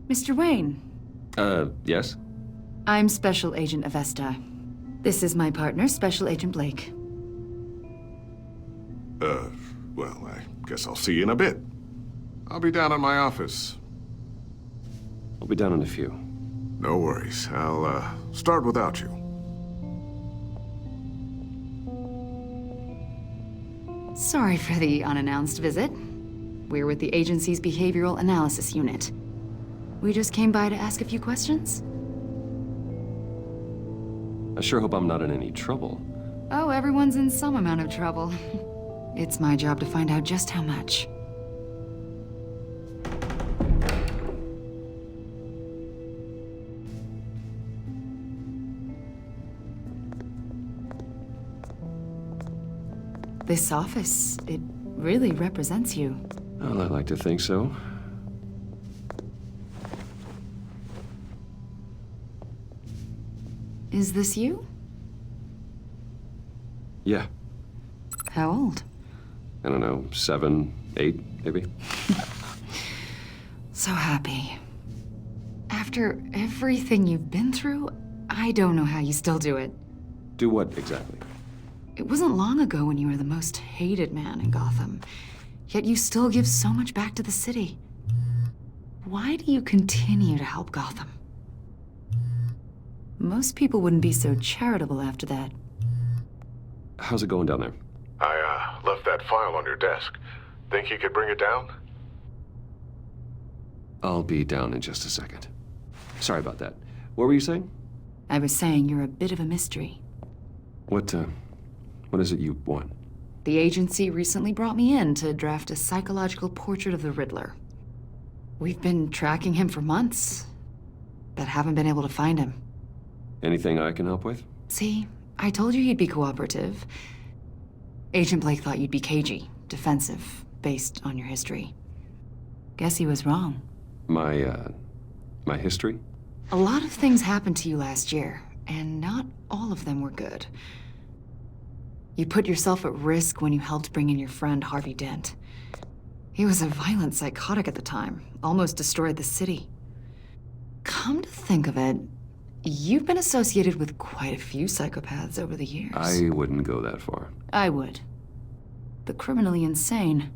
Mr. Wayne. Yes? I'm Special Agent Avesta. This is my partner, Special Agent Blake. Well, I guess I'll see you in a bit. I'll be down in my office. I'll be down in a few. No worries. I'll, start without you. Sorry for the unannounced visit. We're with the agency's Behavioral Analysis Unit. We just came by to ask a few questions. I sure hope I'm not in any trouble. Oh, everyone's in some amount of trouble. It's my job to find out just how much. This office, it really represents you. Well, I like to think so. Is this you? Yeah. How old? I don't know, 7, 8, maybe? So happy. After everything you've been through, I don't know how you still do it. Do what exactly? It wasn't long ago when you were the most hated man in Gotham, yet you still give so much back to the city. Why do you continue to help Gotham? Most people wouldn't be so charitable after that. How's it going down there? I, left that file on your desk. Think you could bring it down? I'll be down in just a second. Sorry about that. What were you saying? I was saying you're a bit of a mystery. What is it you want? The agency recently brought me in to draft a psychological portrait of the Riddler. We've been tracking him for months, but haven't been able to find him. Anything I can help with? See, I told you you'd be cooperative. Agent Blake thought you'd be cagey, defensive, based on your history. Guess he was wrong. My history? A lot of things happened to you last year, and not all of them were good. You put yourself at risk when you helped bring in your friend Harvey Dent. He was a violent psychotic at the time, almost destroyed the city. Come to think of it, you've been associated with quite a few psychopaths over the years. I wouldn't go that far. I would. The criminally insane,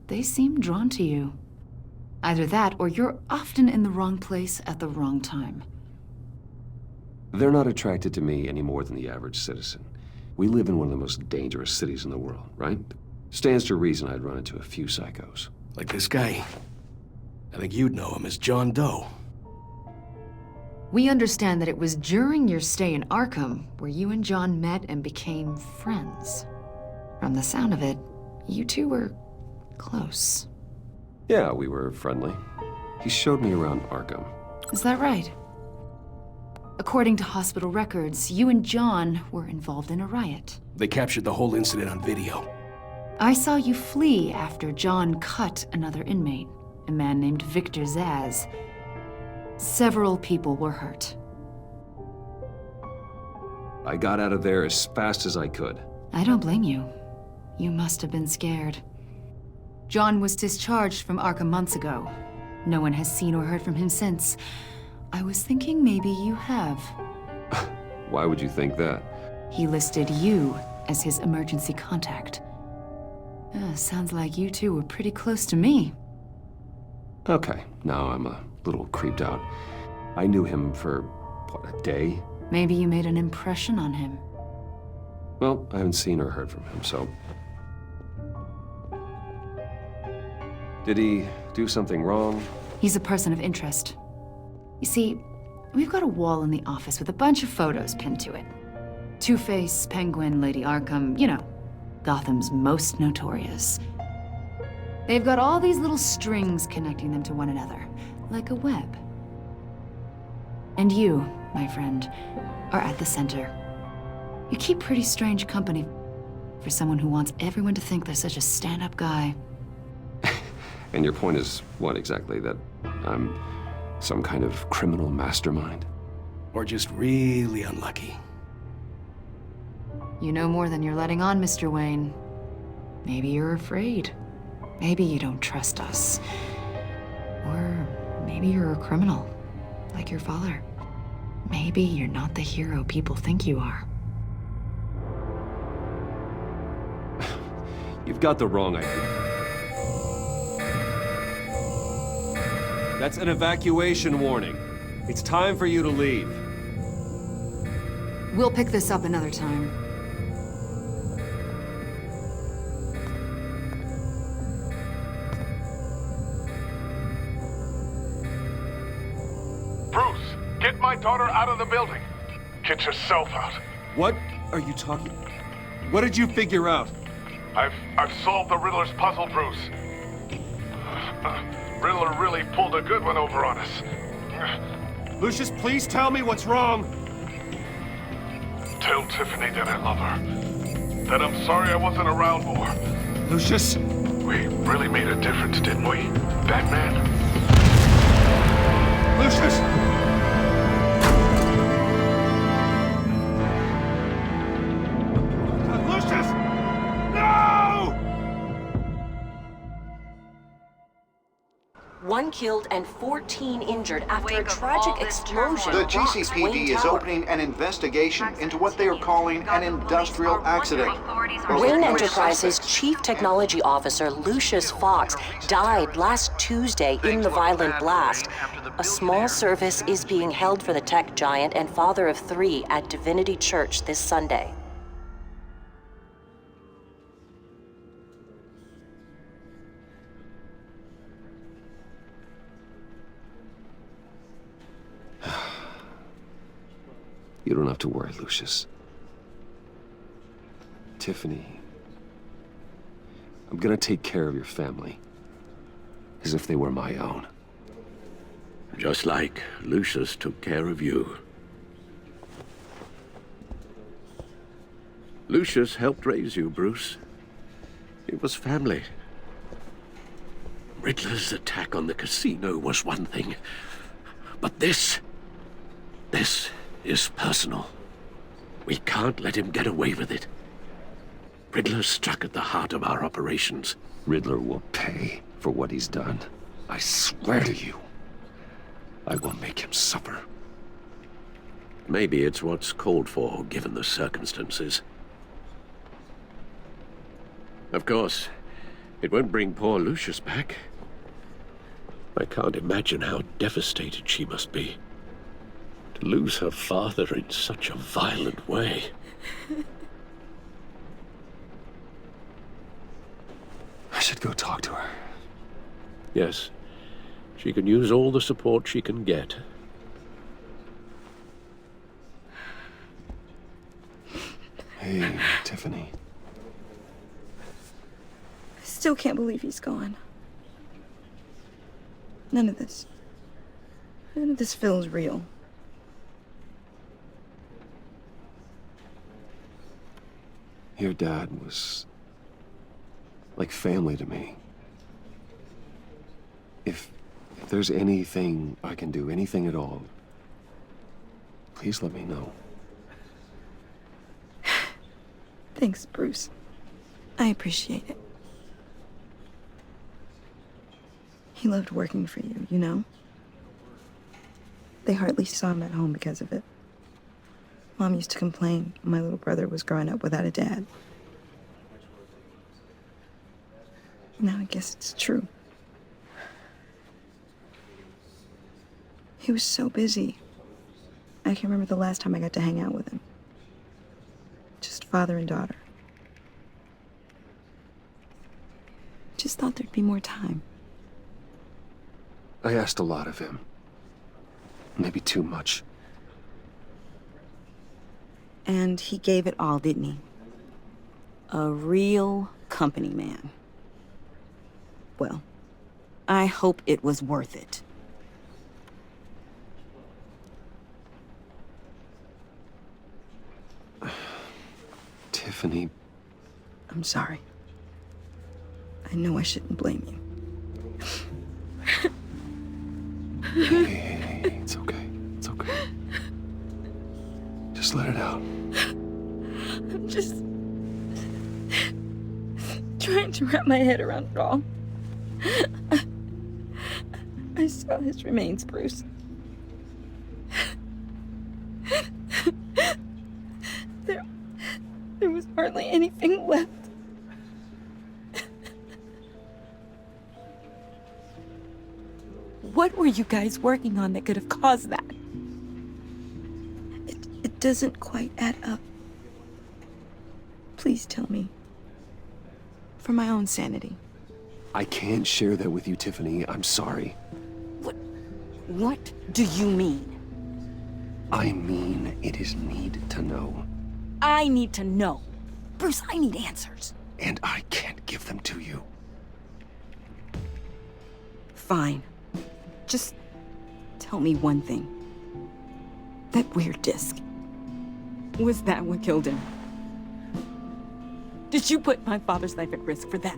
they seem drawn to you. Either that, or you're often in the wrong place at the wrong time. They're not attracted to me any more than the average citizen. We live in one of the most dangerous cities in the world, right? Stands to reason I'd run into a few psychos. Like this guy. I think you'd know him as John Doe. We understand that it was during your stay in Arkham where you and John met and became friends. From the sound of it, you two were close. Yeah, we were friendly. He showed me around Arkham. Is that right? According to hospital records, you and John were involved in a riot. They captured the whole incident on video. I saw you flee after John cut another inmate, a man named Victor Zsasz. Several people were hurt. I got out of there as fast as I could. I don't blame you. You must have been scared. John was discharged from Arkham months ago. No one has seen or heard from him since. I was thinking maybe you have. Why would you think that? He listed you as his emergency contact. Sounds like you two were pretty close to me. Okay, now I'm a little creeped out. I knew him for, what, a day? Maybe you made an impression on him. Well, I haven't seen or heard from him, so... Did he do something wrong? He's a person of interest. You see, we've got a wall in the office with a bunch of photos pinned to it. Two-Face, Penguin, Lady Arkham, you know, Gotham's most notorious. They've got all these little strings connecting them to one another, like a web. And you, my friend, are at the center. You keep pretty strange company for someone who wants everyone to think they're such a stand-up guy. And your point is what exactly? That I'm some kind of criminal mastermind? Or just really unlucky. You know more than you're letting on, Mr. Wayne. Maybe you're afraid. Maybe you don't trust us. Or Maybe you're a criminal, like your father. Maybe you're not the hero people think you are. You've got the wrong idea. That's an evacuation warning. It's time for you to leave. We'll pick this up another time. Bruce, get my daughter out of the building. Get yourself out. What are you talking? What did you figure out? I've solved the Riddler's puzzle, Bruce. Riddler really pulled a good one over on us. Lucius, please tell me what's wrong. Tell Tiffany that I love her. That I'm sorry I wasn't around more. Lucius? We really made a difference, didn't we, Batman? Lucius! Lucius! No! 1 killed and 14 injured after a tragic explosion. The rocks GCPD Wayne is Tower. opening an investigation into what they are calling an industrial accident. Wayne Enterprises Chief Technology Officer Lucius Fox died last Tuesday in the violent blast. A small service is being held for the tech giant and father of 3 at Divinity Church this Sunday. You don't have to worry, Lucius. Tiffany, I'm gonna take care of your family. As if they were my own. Just like Lucius took care of you. Lucius helped raise you, Bruce. It was family. Riddler's attack on the casino was one thing. But this is personal. We can't let him get away with it. Riddler struck at the heart of our operations. Riddler will pay for what he's done. I swear to you. I will make him suffer. Maybe it's what's called for, given the circumstances. Of course, it won't bring poor Lucius back. I can't imagine how devastated she must be. To lose her father in such a violent way. I should go talk to her. Yes, she can use all the support she can get. Hey, Tiffany. I still can't believe he's gone. None of this feels real. Your dad was like family to me. If there's anything I can do, anything at all, please let me know. Thanks, Bruce. I appreciate it. He loved working for you, you know? They hardly saw him at home because of it. Mom used to complain my little brother was growing up without a dad. Now I guess it's true. He was so busy. I can't remember the last time I got to hang out with him. Just father and daughter. Just thought there'd be more time. I asked a lot of him. Maybe too much. And he gave it all, didn't he? A real company man. Well, I hope it was worth it. Tiffany. I'm sorry. I know I shouldn't blame you. Hey, it's okay. It's okay. Just let it out. I'm just trying to wrap my head around it all. I I saw his remains, Bruce. There was hardly anything left. What were you guys working on that could have caused that? It doesn't quite add up. Please tell me. For my own sanity. I can't share that with you, Tiffany. I'm sorry. What do you mean? I mean, it is need to know. I need to know. Bruce, I need answers. And I can't give them to you. Fine. Just tell me one thing. That weird disc. Was that what killed him? Did you put my father's life at risk for that?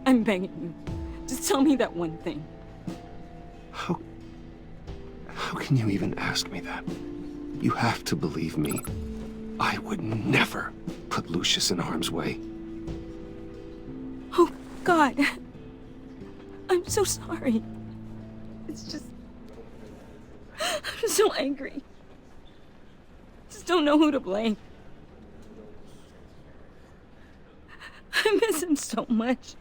I'm begging you. Just tell me that one thing. How can you even ask me that? You have to believe me. I would never put Lucius in harm's way. Oh, God. I'm so sorry. It's just... I'm so angry. Just don't know who to blame. I miss him so much.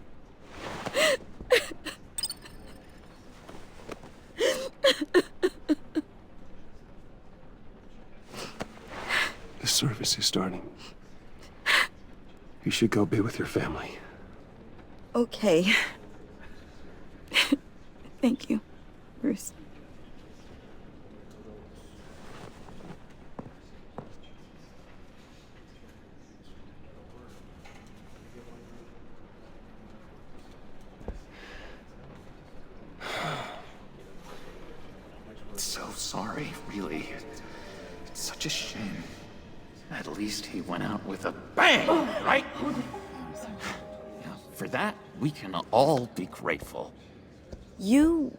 The service is starting. You should go be with your family. Okay. Thank you, Bruce. So sorry, really. It's such a shame. At least he went out with a bang, right? Yeah, for that, we can all be grateful. You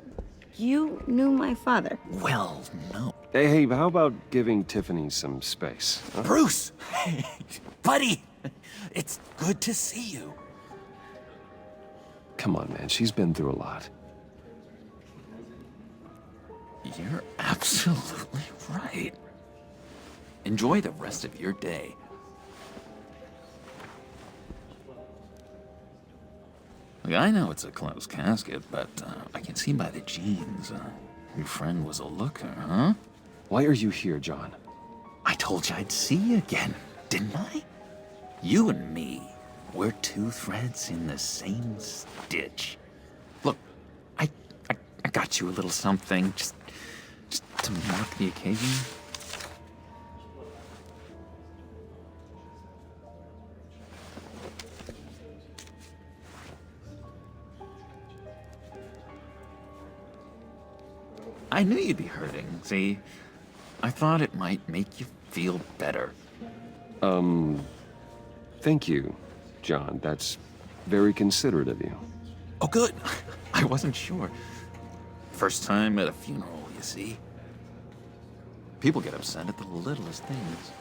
knew my father. Well, no. Hey, how about giving Tiffany some space? Huh? Bruce! Buddy! It's good to see you. Come on, man. She's been through a lot. You're absolutely right. Enjoy the rest of your day. Look, I know it's a closed casket, but I can see by the jeans, your friend was a looker, huh? Why are you here, John? I told you I'd see you again, didn't I? You and me, we're two threads in the same stitch. Look, I got you a little something, just to mark the occasion. I knew you'd be hurting, see? I thought it might make you feel better. Thank you, John. That's very considerate of you. Oh, good. I wasn't sure. First time at a funeral, you see? People get upset at the littlest things.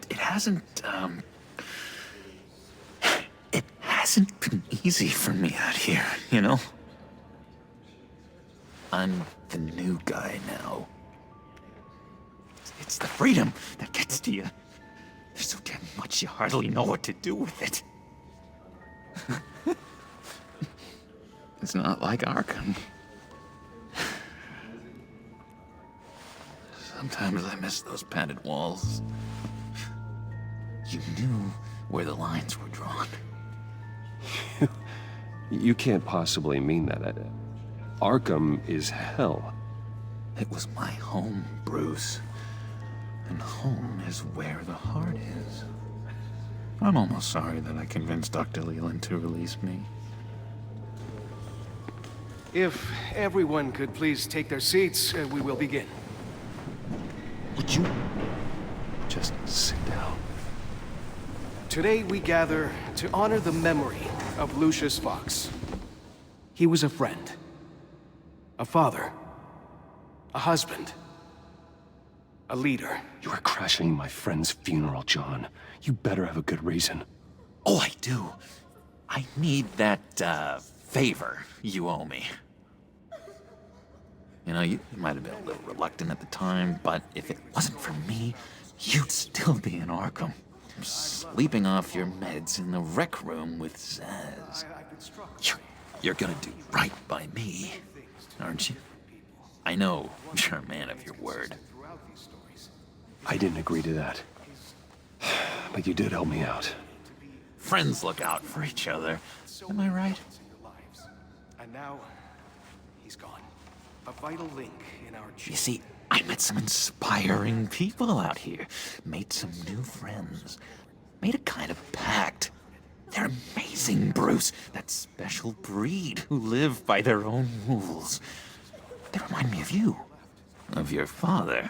It hasn't been easy for me out here, you know? I'm the new guy now. It's the freedom that gets to you. There's so damn much you hardly know what to do with it. It's not like Arkham. Sometimes I miss those padded walls. You knew where the lines were drawn. You can't possibly mean that. Arkham is hell. It was my home, Bruce. And home is where the heart is. I'm almost sorry that I convinced Dr. Leland to release me. If everyone could please take their seats, we will begin. Would you just sit down? Today we gather to honor the memory of Lucius Fox. He was a friend, a father, a husband, a leader. You are crashing my friend's funeral, John. You better have a good reason. Oh, I do. I need that, favor you owe me. You know, you might have been a little reluctant at the time, but if it wasn't for me, you'd still be in Arkham. Sleeping off your meds in the rec room with Zsasz. You're gonna do right by me, aren't you? I know you're a man of your word. I didn't agree to that. But you did help me out. Friends look out for each other. Am I right? And now, he's gone. A vital link in our chain. You see, I met some inspiring people out here. Made some new friends. Made a kind of pact. They're amazing, Bruce. That special breed who live by their own rules. They remind me of you. Of your father.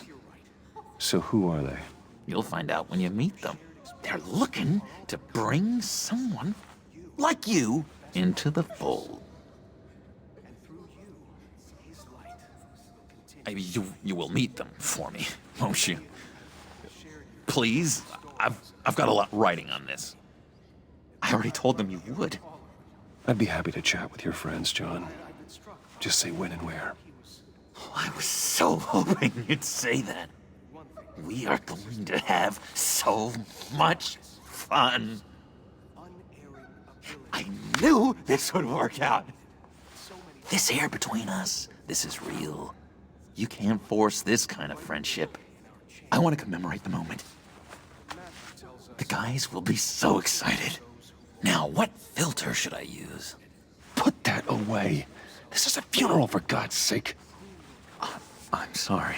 So who are they? You'll find out when you meet them. They're looking to bring someone like you into the fold. You will meet them for me, won't you? Please? I've got a lot writing on this. I already told them you would. I'd be happy to chat with your friends, John. Just say when and where. I was so hoping you'd say that. We are going to have so much fun. I knew this would work out. This air between us, this is real. You can't force this kind of friendship. I want to commemorate the moment. The guys will be so excited. Now, what filter should I use? Put that away. This is a funeral, for God's sake. I'm sorry.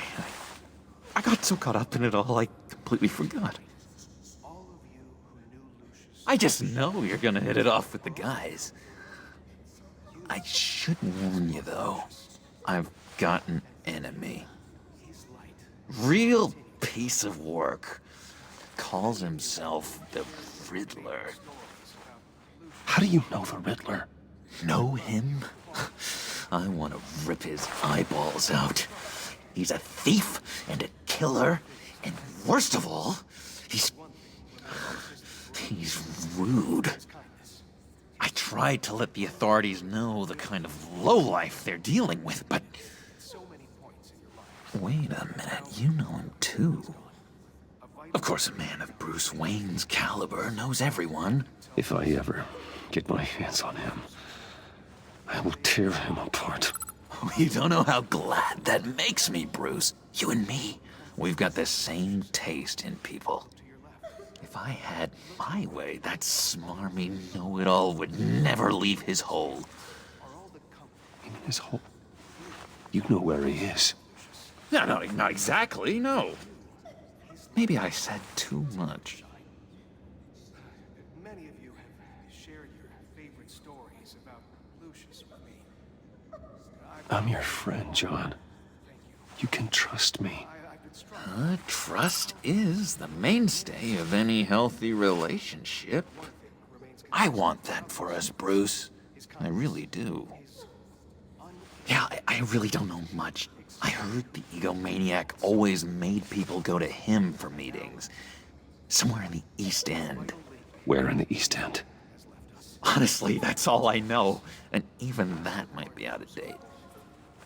I got so caught up in it all, I completely forgot. I just know you're gonna hit it off with the guys. I should warn you, though. I've got an enemy. Real piece of work. Calls himself the Riddler. How do you know the Riddler? Know him? I want to rip his eyeballs out. He's a thief and a killer, and worst of all, he's rude. I tried to let the authorities know the kind of lowlife they're dealing with, but... Wait a minute, you know him too. Of course, a man of Bruce Wayne's caliber knows everyone. If I ever get my hands on him, I will tear him apart. You don't know how glad that makes me, Bruce. You and me, we've got the same taste in people. If I had my way, that smarmy know-it-all would never leave his hole. In his hole? You know where he is. No, not exactly, no. Maybe I said too much. Many of you have shared your favorite stories about Lucius with me. I'm your friend, John. You can trust me. Trust is the mainstay of any healthy relationship. I want that for us, Bruce. I really do. Yeah, I really don't know much. I heard the egomaniac always made people go to him for meetings. Somewhere in the East End. Where in the East End? Honestly, that's all I know. And even that might be out of date.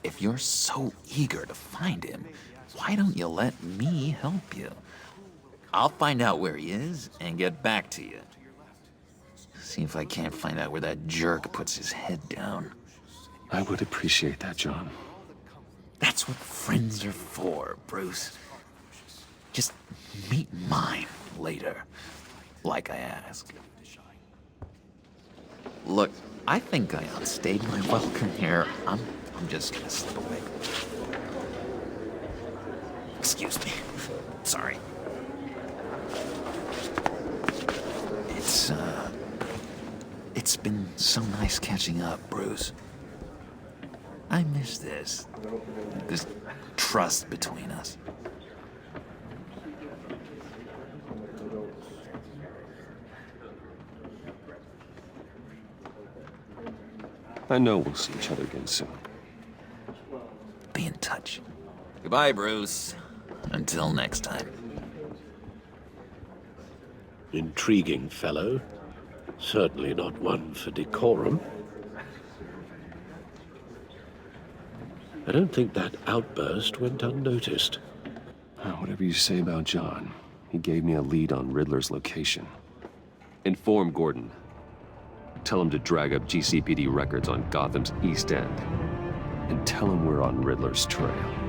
If you're so eager to find him, why don't you let me help you? I'll find out where he is and get back to you. See if I can't find out where that jerk puts his head down. I would appreciate that, John. That's what friends are for, Bruce. Just meet mine later, like I asked. Look, I think I outstayed my welcome here. I'm just gonna slip away. Excuse me. Sorry. It's been so nice catching up, Bruce. I miss this trust between us. I know we'll see each other again soon. Be in touch. Goodbye, Bruce. Until next time. Intriguing fellow. Certainly not one for decorum. I don't think that outburst went unnoticed. Whatever you say about John, he gave me a lead on Riddler's location. Inform Gordon. Tell him to drag up GCPD records on Gotham's East End. And tell him we're on Riddler's trail.